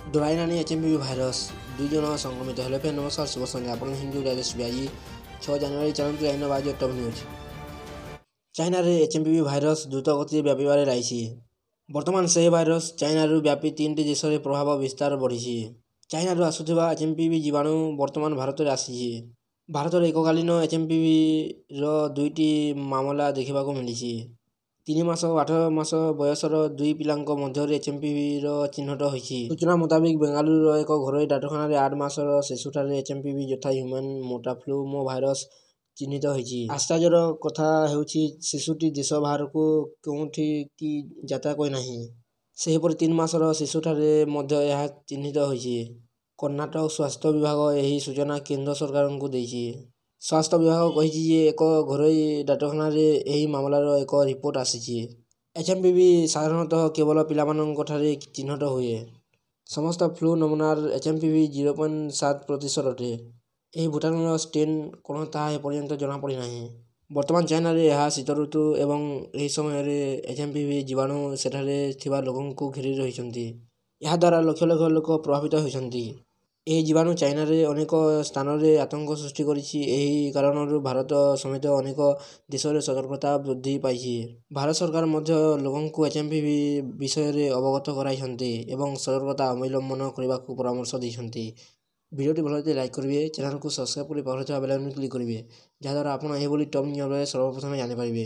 ଡରାଇଲାଣି HMPV virus, 2 ଜଣ ସଂକ୍ରମିତ ହେଲେ। ଫେର୍ ନମସ୍କାର, ଶୁଭ ସନ୍ଧ୍ୟା। ଆପଣ ହିନ୍ଦୁ ରାଜେଶ ଆଜି 6 ଜାନୁଆରୀ। ଚାଲନ୍ତୁ ଜାଣିନେବା ବାଜେ ଟପ୍ ନ୍ୟୁଜ୍। ଚାଇନାରେ ଏଚ୍ଏମ୍ପିଭି ଭାଇରସ୍ ଦ୍ରୁତ ଗତିରେ ବ୍ୟାପିବାରେ ଲାଗିଛି। ବର୍ତ୍ତମାନ ସେହି ଭାଇରସ୍ ଚାଇନାରୁ ବ୍ୟାପି 3ଟି ଦେଶରେ ପ୍ରଭାବ ବିସ୍ତାର ବଢ଼ିଛି। ଚାଇନାରୁ ଆସୁଥିବା ଏଚ୍ଏମ୍ପିଭି ଜୀବାଣୁ ବର୍ତ୍ତମାନ ଭାରତରେ ଆସିଛି। ଭାରତରେ ଏକକାଳୀନ ଏଚ୍ଏମ୍ପିଭିର 2ଟି ମାମଲା ଦେଖିବାକୁ ମିଳିଛି। 3 ମାସ ଓ 8 ମାସ ବୟସର 2 ପିଲାଙ୍କ ମଧ୍ୟରେ ଏଚ୍ଏମ୍ପିଭିର ଚିହ୍ନଟ ହୋଇଛି। ସୂଚନା ମୁତାବିକ ବେଙ୍ଗାଲୁରୁର ଏକ ଘରୋଇ ଡାକ୍ତରଖାନାରେ 8 ମାସର ଶିଶୁଠାରେ ଏଚ୍ଏମ୍ପିଭି ଯଥା ହ୍ୟୁମାନ୍ ମୋଟାଫ୍ଲୁମୋ ଭାଇରସ୍ ଚିହ୍ନିତ ହୋଇଛି। ଆଶ୍ଚର୍ଯ୍ୟର କଥା ହେଉଛି ଶିଶୁଟି ଦେଶ ବାହାରକୁ କେଉଁଠିକି ଯାତ୍ରା କରିନାହିଁ। ସେହିପରି 3 ମାସର ଶିଶୁଠାରେ ମଧ୍ୟ ଏହା ଚିହ୍ନିତ ହୋଇଛି। କର୍ଣ୍ଣାଟକ ସ୍ୱାସ୍ଥ୍ୟ ବିଭାଗ ଏହି ସୂଚନା କେନ୍ଦ୍ର ସରକାରଙ୍କୁ ଦେଇଛି। ସ୍ୱାସ୍ଥ୍ୟ ବିଭାଗ କହିଛି ଯେ ଏକ ଘରୋଇ ଡାକ୍ତରଖାନାରେ ଏହି ମାମଲାର ଏକ ରିପୋର୍ଟ ଆସିଛି। ଏଚ୍ଏମ୍ପିଭି ସାଧାରଣତଃ କେବଳ ପିଲାମାନଙ୍କଠାରେ ଚିହ୍ନଟ ହୁଏ। ସମସ୍ତ ଫ୍ଲୁ ନମୁନାର ଏଚ୍ଏମ୍ପିଭି 0.7% ଅଟେ। ଏହି ଭୂତାଣୁର ଷ୍ଟ୍ରେନ୍ କ'ଣ ତାହା ଏପର୍ଯ୍ୟନ୍ତ ଜଣାପଡ଼ିନାହିଁ। ବର୍ତ୍ତମାନ ଚାଇନାରେ ଏହା ଶୀତଋତୁ ଏବଂ ଏହି ସମୟରେ ଏଚ୍ଏମ୍ପିଭି ଜୀବାଣୁ ସେଠାରେ ଥିବା ଲୋକଙ୍କୁ ଘେରି ରହିଛନ୍ତି। ଏହାଦ୍ୱାରା ଲକ୍ଷ ଲକ୍ଷ ଲୋକ ପ୍ରଭାବିତ ହେଉଛନ୍ତି। ଏହି ଜୀବାଣୁ ଚାଇନାରେ ଅନେକ ସ୍ଥାନରେ ଆତଙ୍କ ସୃଷ୍ଟି କରିଛି। ଏହି କାରଣରୁ ଭାରତ ସମେତ ଅନେକ ଦେଶରେ ସତର୍କତା ବୃଦ୍ଧି ପାଇଛି। ଭାରତ ସରକାର ମଧ୍ୟ ଲୋକଙ୍କୁ ଏଚ୍ଏମ୍ପିଭି ବିଷୟରେ ଅବଗତ କରାଇଛନ୍ତି ଏବଂ ସତର୍କତା ଅବଲମ୍ବନ କରିବାକୁ ପରାମର୍ଶ ଦେଇଛନ୍ତି। ଭିଡ଼ିଓଟି ଭଲ ଲାଗିଲେ ଲାଇକ୍ କରିବେ, ଚ୍ୟାନେଲକୁ ସବସ୍କ୍ରାଇବ୍ କରି ପାଖରେ ଥିବା ବେଲ୍ ଆଇକନ୍କୁ କ୍ଲିକ୍ କରିବେ, ଯାହାଦ୍ୱାରା ଆପଣ ଏହିଭଳି ଟପ୍ ନ୍ୟୁଜ୍ ସର୍ବପ୍ରଥମେ ଜାଣିପାରିବେ।